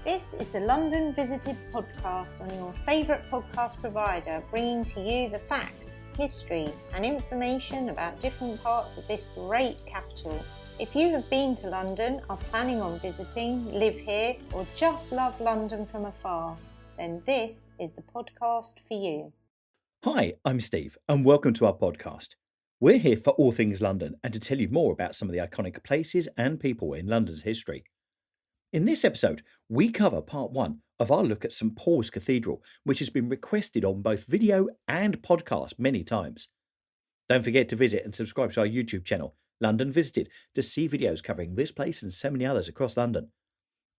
This is the London Visited podcast on your favourite podcast provider, bringing to you the facts, history and information about different parts of this great capital. If you have been to London, are planning on visiting, live here or just love London from afar, then this is the podcast for you. Hi, I'm Steve and welcome to our podcast. We're here for all things London and to tell you more about some of the iconic places and people in London's history. In this episode, we cover part 1 of our look at St Paul's Cathedral, which has been requested on both video and podcast many times. Don't forget to visit and subscribe to our YouTube channel, London Visited, to see videos covering this place and so many others across London.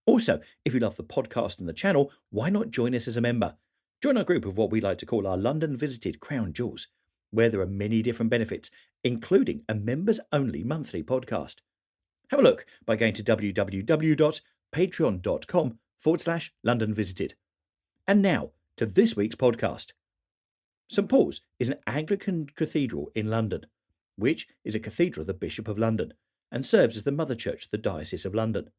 Also, if you love the podcast and the channel, why not join us as a member? Join our group of what we like to call our London Visited Crown Jewels, where there are many different benefits, including a members-only monthly podcast. Have a look by going to www.patreon.com/London Visited. And now to this week's podcast. St Paul's is an Anglican cathedral in London, which is a cathedral of the Bishop of London and serves as the mother church of the Diocese of London.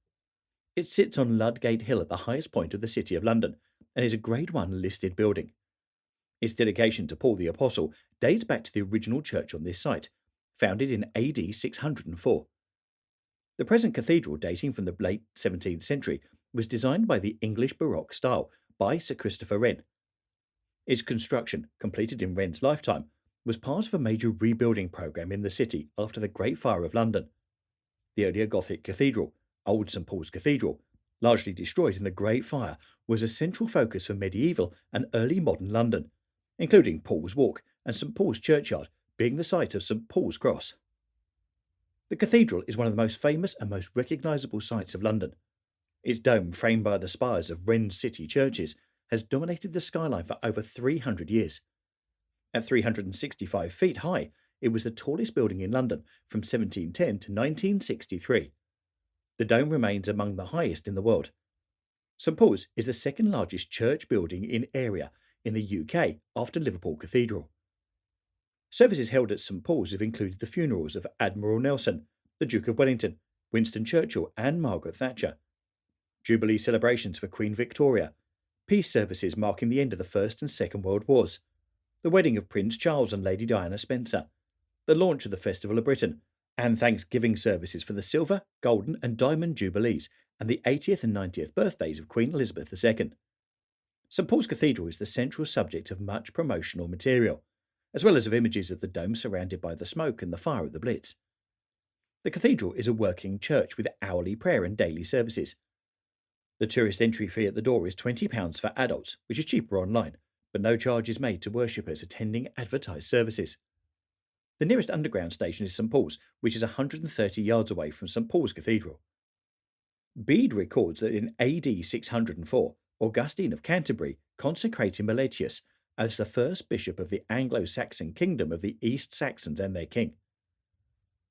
It sits on Ludgate Hill at the highest point of the City of London and is a Grade 1 listed building. Its dedication to Paul the Apostle dates back to the original church on this site, founded in AD 604. The present cathedral, dating from the late 17th century, was designed by the English Baroque style by Sir Christopher Wren. Its construction, completed in Wren's lifetime, was part of a major rebuilding programme in the city after the Great Fire of London. The earlier Gothic cathedral, Old St Paul's Cathedral, largely destroyed in the Great Fire, was a central focus for medieval and early modern London, including Paul's Walk and St Paul's Churchyard being the site of St Paul's Cross. The cathedral is one of the most famous and most recognisable sights of London. Its dome, framed by the spires of Wren's city churches, has dominated the skyline for over 300 years. At 365 feet high, it was the tallest building in London from 1710 to 1963. The dome remains among the highest in the world. St Paul's is the second largest church building in area in the UK after Liverpool Cathedral. Services held at St Paul's have included the funerals of Admiral Nelson, the Duke of Wellington, Winston Churchill and Margaret Thatcher, Jubilee celebrations for Queen Victoria, peace services marking the end of the First and Second World Wars, the wedding of Prince Charles and Lady Diana Spencer, the launch of the Festival of Britain, and Thanksgiving services for the Silver, Golden and Diamond Jubilees and the 80th and 90th birthdays of Queen Elizabeth II. St Paul's Cathedral is the central subject of much promotional material, as well as of images of the dome surrounded by the smoke and the fire of the Blitz. The cathedral is a working church with hourly prayer and daily services. The tourist entry fee at the door is £20 for adults, which is cheaper online, but no charge is made to worshippers attending advertised services. The nearest underground station is St Paul's, which is 130 yards away from St Paul's Cathedral. Bede records that in AD 604, Augustine of Canterbury consecrated Meletius as the first bishop of the Anglo-Saxon kingdom of the East Saxons and their king.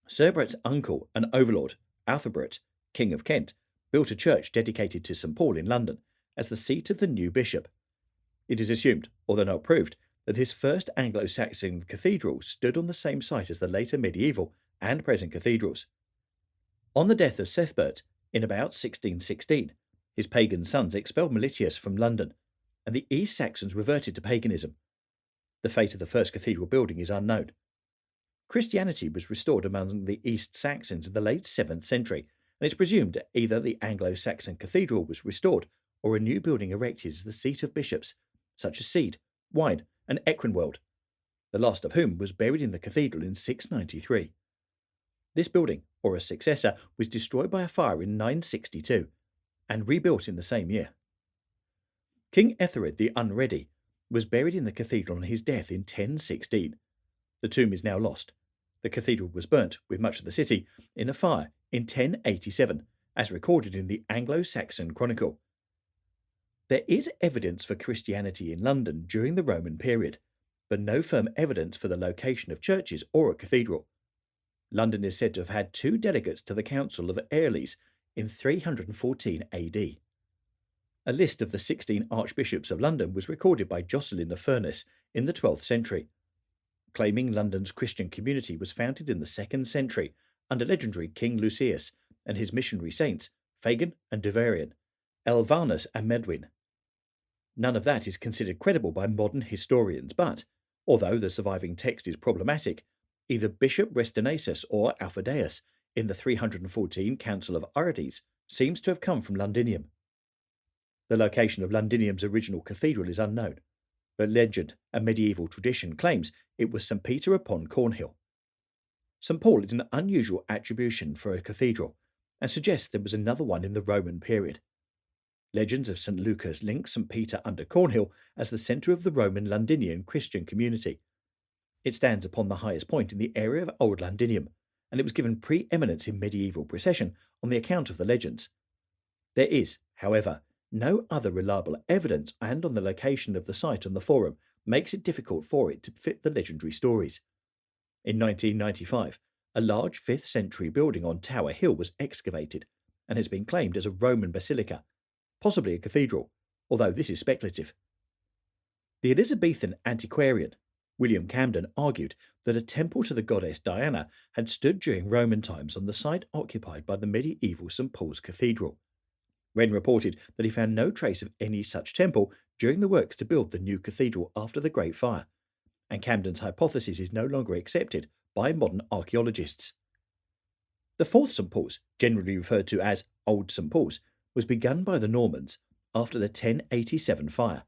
Cerbret's uncle and overlord, Athelbert, King of Kent, built a church dedicated to St Paul in London as the seat of the new bishop. It is assumed, although not proved, that his first Anglo-Saxon cathedral stood on the same site as the later medieval and present cathedrals. On the death of Sethbert in about 1616, his pagan sons expelled Meletius from London, and the East Saxons reverted to paganism. The fate of the first cathedral building is unknown. Christianity was restored among the East Saxons in the late 7th century, and it's presumed that either the Anglo-Saxon cathedral was restored or a new building erected as the seat of bishops, such as Cede, Wine and Equinwald, the last of whom was buried in the cathedral in 693. This building, or a successor, was destroyed by a fire in 962 and rebuilt in the same year. King Ethelred the Unready was buried in the cathedral on his death in 1016. The tomb is now lost. The cathedral was burnt, with much of the city, in a fire in 1087, as recorded in the Anglo-Saxon Chronicle. There is evidence for Christianity in London during the Roman period, but no firm evidence for the location of churches or a cathedral. London is said to have had 2 delegates to the Council of Airles in 314 AD. A list of the 16 archbishops of London was recorded by Jocelyn of Furness in the 12th century, claiming London's Christian community was founded in the 2nd century under legendary King Lucius and his missionary saints, Fagin and Devarian, Elvanus and Medwin. None of that is considered credible by modern historians, but, although the surviving text is problematic, either Bishop Restinasus or Alphadeus in the 314 Council of Arides seems to have come from Londinium. The location of Londinium's original cathedral is unknown, but legend and medieval tradition claims it was St. Peter upon Cornhill. St. Paul is an unusual attribution for a cathedral and suggests there was another one in the Roman period. Legends of St. Lucas link St. Peter under Cornhill as the centre of the Roman Londinian Christian community. It stands upon the highest point in the area of Old Londinium, and it was given pre-eminence in medieval procession on the account of the legends. There is, however, no other reliable evidence, and on the location of the site on the forum makes it difficult for it to fit the legendary stories. In 1995, a large 5th century building on Tower Hill was excavated and has been claimed as a Roman basilica, possibly a cathedral, although this is speculative. The Elizabethan antiquarian William Camden argued that a temple to the goddess Diana had stood during Roman times on the site occupied by the medieval St. Paul's Cathedral. Wren reported that he found no trace of any such temple during the works to build the new cathedral after the Great Fire, and Camden's hypothesis is no longer accepted by modern archaeologists. The fourth St. Paul's, generally referred to as Old St. Paul's, was begun by the Normans after the 1087 fire.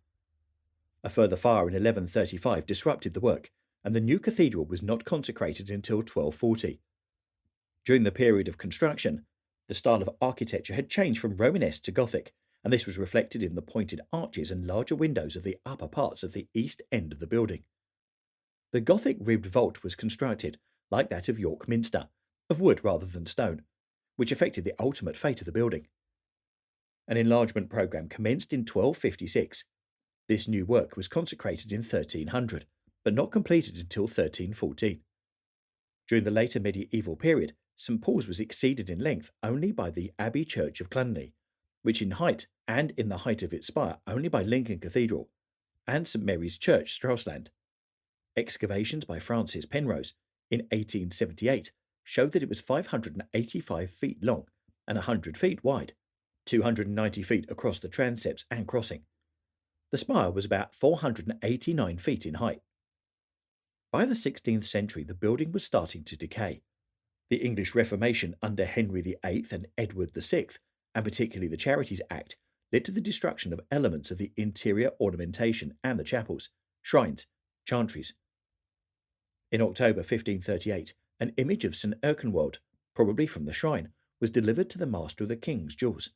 A further fire in 1135 disrupted the work, and the new cathedral was not consecrated until 1240. During the period of construction, the style of architecture had changed from Romanesque to Gothic, and this was reflected in the pointed arches and larger windows of the upper parts of the east end of the building. The Gothic ribbed vault was constructed, like that of York Minster, of wood rather than stone, which affected the ultimate fate of the building. An enlargement programme commenced in 1256. This new work was consecrated in 1300, but not completed until 1314. During the later medieval period, St. Paul's was exceeded in length only by the Abbey Church of Cluny, which in height, and in the height of its spire only by Lincoln Cathedral, and St. Mary's Church, Straussland. Excavations by Francis Penrose in 1878 showed that it was 585 feet long and 100 feet wide, 290 feet across the transepts and crossing. The spire was about 489 feet in height. By the 16th century, the building was starting to decay. The English Reformation under Henry VIII and Edward VI, and particularly the Charities Act, led to the destruction of elements of the interior ornamentation and the chapels, shrines, chantries. In October 1538, an image of St. Erkenwald, probably from the shrine, was delivered to the Master of the King's Jewels.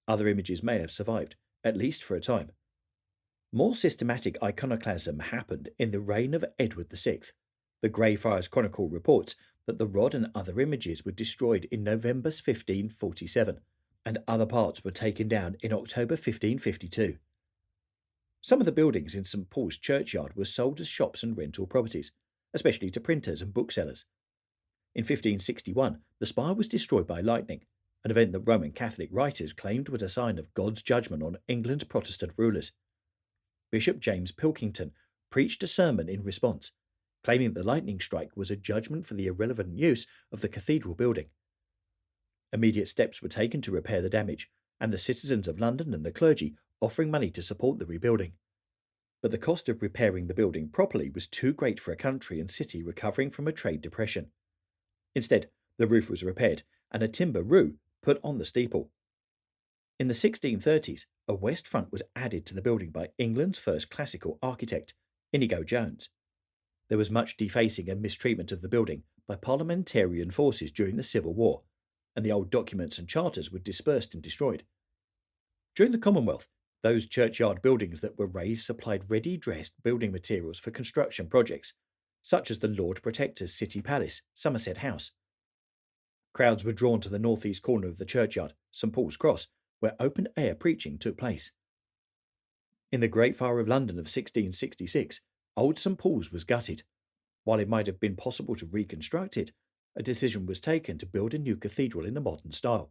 Other images may have survived, at least for a time. More systematic iconoclasm happened in the reign of Edward VI. The Greyfriars Chronicle reports that the rod and other images were destroyed in November 1547, and other parts were taken down in October 1552. Some of the buildings in St. Paul's churchyard were sold as shops and rental properties, especially to printers and booksellers. In 1561, the spire was destroyed by lightning, an event that Roman Catholic writers claimed was a sign of God's judgment on England's Protestant rulers. Bishop James Pilkington preached a sermon in response, claiming that the lightning strike was a judgment for the irrelevant use of the cathedral building. Immediate steps were taken to repair the damage, and the citizens of London and the clergy offering money to support the rebuilding. But the cost of repairing the building properly was too great for a country and city recovering from a trade depression. Instead, the roof was repaired and a timber roof put on the steeple. In the 1630s, a west front was added to the building by England's first classical architect, Inigo Jones. There was much defacing and mistreatment of the building by parliamentarian forces during the Civil War, and the old documents and charters were dispersed and destroyed. During the Commonwealth, those churchyard buildings that were razed supplied ready-dressed building materials for construction projects, such as the Lord Protector's City Palace, Somerset House. Crowds were drawn to the northeast corner of the churchyard, St. Paul's Cross, where open-air preaching took place. In the Great Fire of London of 1666, Old St. Paul's was gutted. While it might have been possible to reconstruct it, a decision was taken to build a new cathedral in a modern style.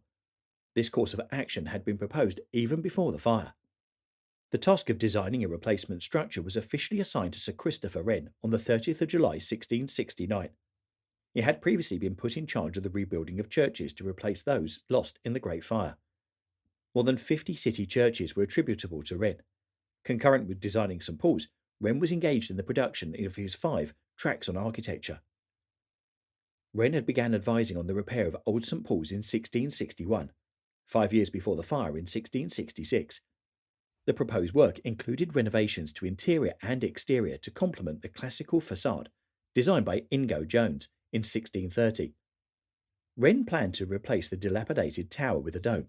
This course of action had been proposed even before the fire. The task of designing a replacement structure was officially assigned to Sir Christopher Wren on the 30th of July 1669. He had previously been put in charge of the rebuilding of churches to replace those lost in the Great Fire. More than 50 city churches were attributable to Wren. Concurrent with designing St Paul's, Wren was engaged in the production of his 5 tracts on architecture. Wren had begun advising on the repair of Old St Paul's in 1661, 5 years before the fire in 1666. The proposed work included renovations to interior and exterior to complement the classical facade, designed by Inigo Jones in 1630. Wren planned to replace the dilapidated tower with a dome,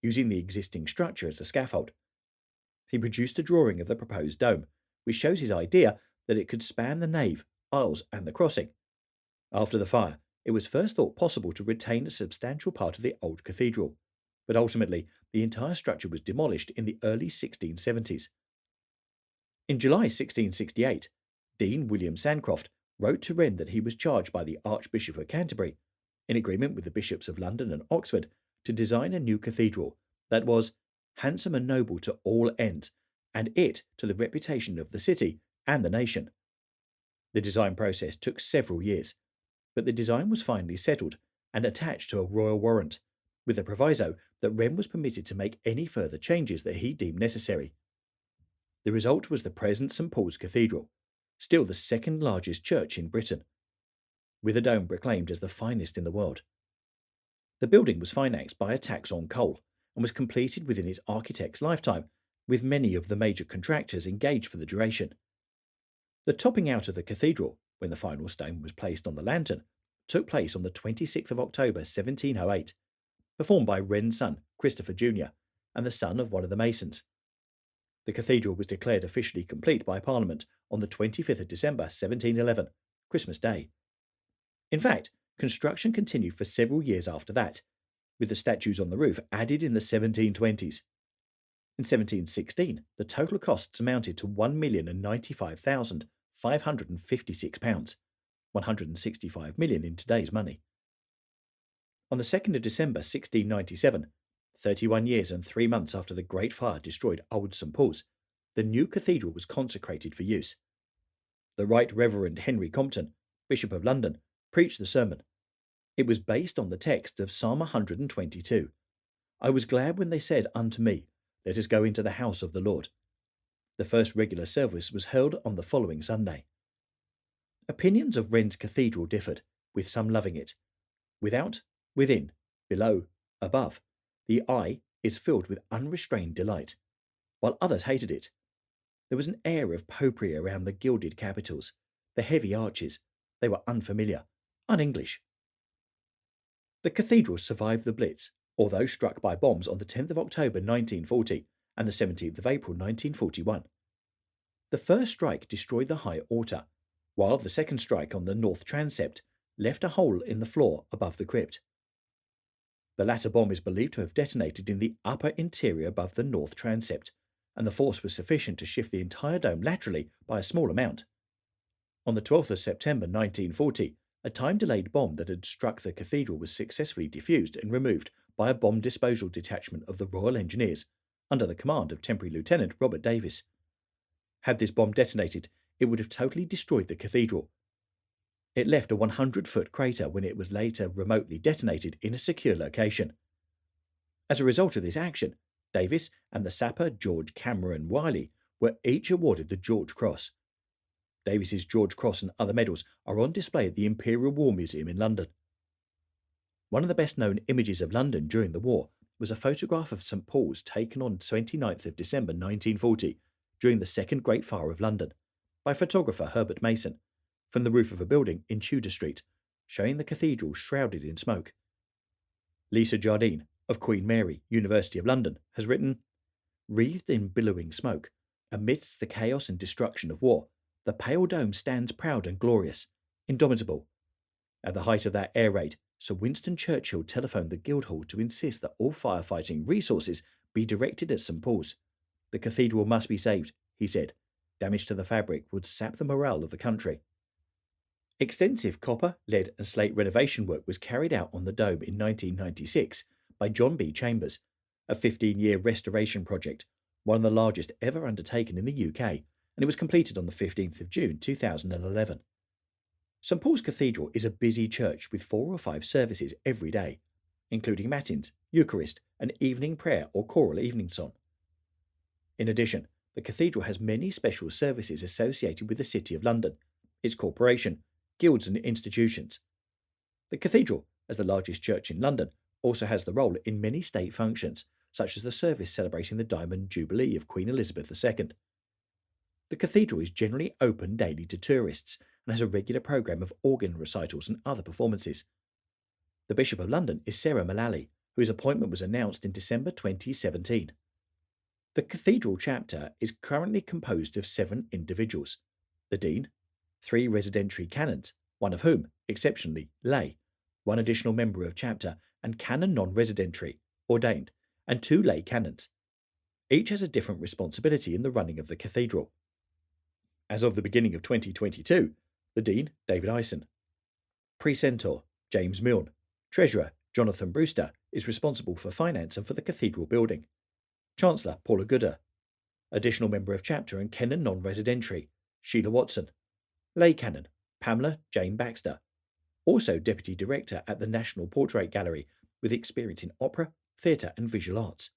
using the existing structure as a scaffold. He produced a drawing of the proposed dome, which shows his idea that it could span the nave, aisles, and the crossing. After the fire, it was first thought possible to retain a substantial part of the old cathedral, but ultimately the entire structure was demolished in the early 1670s. In July 1668, Dean William Sancroft wrote to Wren that he was charged by the Archbishop of Canterbury, in agreement with the bishops of London and Oxford, to design a new cathedral that was handsome and noble to all ends, and it to the reputation of the city and the nation. The design process took several years, but the design was finally settled and attached to a royal warrant, with the proviso that Wren was permitted to make any further changes that he deemed necessary. The result was the present St Paul's Cathedral, still the second largest church in Britain, with a dome proclaimed as the finest in the world. The building was financed by a tax on coal and was completed within its architect's lifetime, with many of the major contractors engaged for the duration. The topping out of the cathedral, when the final stone was placed on the lantern, took place on the 26th of October 1708, performed by Wren's son, Christopher Jr., and the son of one of the masons. The cathedral was declared officially complete by Parliament on the 25th of December 1711, Christmas Day. In fact, construction continued for several years after that, with the statues on the roof added in the 1720s. In 1716, the total costs amounted to £1,095,556, £165 million in today's money. On the 2nd of December 1697, 31 years and 3 months after the Great Fire destroyed Old St Paul's, the new cathedral was consecrated for use. The Right Reverend Henry Compton, Bishop of London, preached the sermon. It was based on the text of Psalm 122. I was glad when they said unto me, let us go into the house of the Lord. The first regular service was held on the following Sunday. Opinions of Wren's cathedral differed, with some loving it. Without, within, below, above, the eye is filled with unrestrained delight, while others hated it. There was an air of popery around the gilded capitals, the heavy arches. They were unfamiliar, un-English. The cathedral survived the Blitz, although struck by bombs on the 10th of October 1940 and the 17th of April 1941. The first strike destroyed the high altar, while the second strike on the north transept left a hole in the floor above the crypt. The latter bomb is believed to have detonated in the upper interior above the north transept, and the force was sufficient to shift the entire dome laterally by a small amount. On the 12th of September 1940, a time-delayed bomb that had struck the cathedral was successfully defused and removed by a bomb disposal detachment of the Royal Engineers, under the command of Temporary Lieutenant Robert Davis. Had this bomb detonated, it would have totally destroyed the cathedral. It left a 100-foot crater when it was later remotely detonated in a secure location. As a result of this action, Davis and the sapper George Cameron Wiley were each awarded the George Cross. Davis's George Cross and other medals are on display at the Imperial War Museum in London. One of the best-known images of London during the war was a photograph of St Paul's taken on 29th of December 1940 during the Second Great Fire of London by photographer Herbert Mason from the roof of a building in Tudor Street, showing the cathedral shrouded in smoke. Lisa Jardine of Queen Mary, University of London, has written, wreathed in billowing smoke, amidst the chaos and destruction of war, the pale dome stands proud and glorious, indomitable. At the height of that air raid, Sir Winston Churchill telephoned the Guildhall to insist that all firefighting resources be directed at St Paul's. The cathedral must be saved, he said. Damage to the fabric would sap the morale of the country. Extensive copper, lead and slate renovation work was carried out on the dome in 1996 by John B. Chambers, a 15-year restoration project, one of the largest ever undertaken in the UK, and it was completed on the 15th of June 2011. St Paul's Cathedral is a busy church with 4 or 5 services every day, including Matins, Eucharist an evening prayer or choral evening song. In addition, the cathedral has many special services associated with the City of London, its corporation, guilds and institutions. The cathedral, as the largest church in London, also has the role in many state functions, such as the service celebrating the Diamond Jubilee of Queen Elizabeth II. The cathedral is generally open daily to tourists and has a regular programme of organ recitals and other performances. The Bishop of London is Sarah Mullally, whose appointment was announced in December 2017. The cathedral chapter is currently composed of 7 individuals: the Dean, 3 residentiary canons, one of whom, exceptionally, lay, 1 additional member of chapter and canon non-residentiary, ordained, and 2 lay canons. Each has a different responsibility in the running of the cathedral. As of the beginning of 2022, the Dean, David Ison, Precentor, James Milne, Treasurer, Jonathan Brewster, is responsible for finance and for the cathedral building. Chancellor, Paula Gooder. Additional member of chapter and canon non-residentiary, Sheila Watson. Lay canon, Pamela Jane Baxter. Also Deputy Director at the National Portrait Gallery, with experience in opera, theatre and visual arts.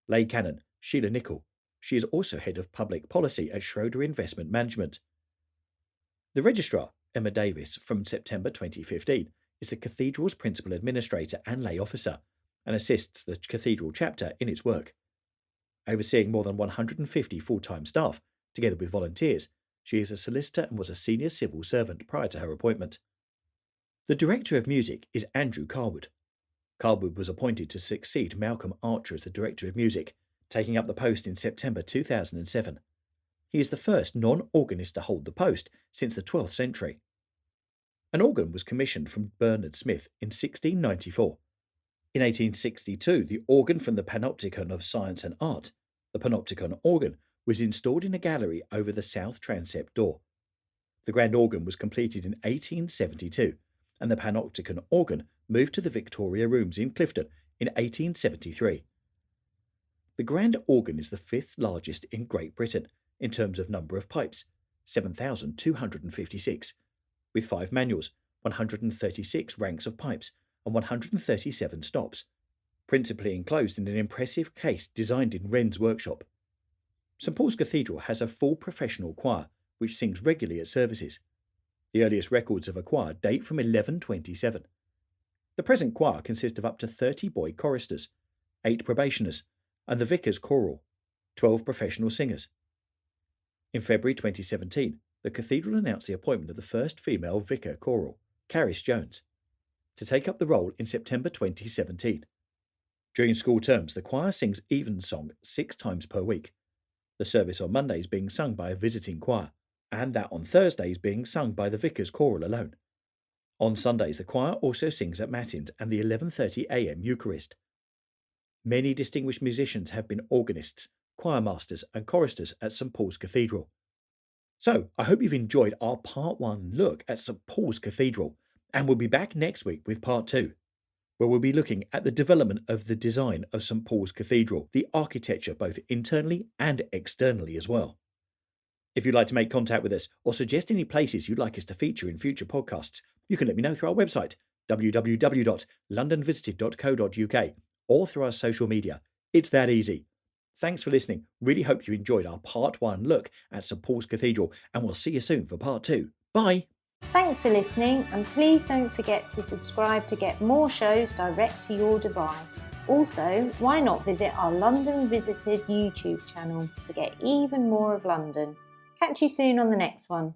Lay canon, Sheila Nicol. She is also Head of Public Policy at Schroeder Investment Management. The Registrar, Emma Davis, from September 2015, is the cathedral's principal administrator and lay officer, and assists the cathedral chapter in its work. Overseeing more than 150 full-time staff, together with volunteers, she is a solicitor and was a senior civil servant prior to her appointment. The Director of Music is Andrew Carwood. Carwood was appointed to succeed Malcolm Archer as the Director of Music, taking up the post in September 2007. He is the first non-organist to hold the post since the 12th century. An organ was commissioned from Bernard Smith in 1694. In 1862, the organ from the Panopticon of Science and Art, the Panopticon organ, was installed in a gallery over the south transept door. The grand organ was completed in 1872, and the Panopticon organ moved to the Victoria Rooms in Clifton in 1873. The grand organ is the 5th largest in Great Britain in terms of number of pipes, 7,256, with 5 manuals, 136 ranks of pipes, and 137 stops, principally enclosed in an impressive case designed in Wren's workshop. St Paul's Cathedral has a full professional choir, which sings regularly at services. The earliest records of a choir date from 1127. The present choir consists of up to 30 boy choristers, 8 probationers, and the vicar's choral, 12 professional singers. In February 2017, the cathedral announced the appointment of the first female vicar choral, Caris Jones, to take up the role in September 2017. During school terms, the choir sings evensong 6 times per week, the service on Mondays being sung by a visiting choir, and that on Thursdays being sung by the vicar's choral alone. On Sundays, the choir also sings at Matins and the 11:30 a.m. Eucharist. Many distinguished musicians have been organists, choir masters and choristers at St Paul's Cathedral. So, I hope you've enjoyed our Part 1 look at St Paul's Cathedral, and we'll be back next week with Part 2, where we'll be looking at the development of the design of St Paul's Cathedral, the architecture both internally and externally as well. If you'd like to make contact with us or suggest any places you'd like us to feature in future podcasts, you can let me know through our website, www.londonvisited.co.uk, or through our social media. It's that easy. Thanks for listening. Really hope you enjoyed our Part 1 look at St Paul's Cathedral, and we'll see you soon for Part 2. Bye! Thanks for listening, and please don't forget to subscribe to get more shows direct to your device. Also, why not visit our London Visited YouTube channel to get even more of London. Catch you soon on the next one.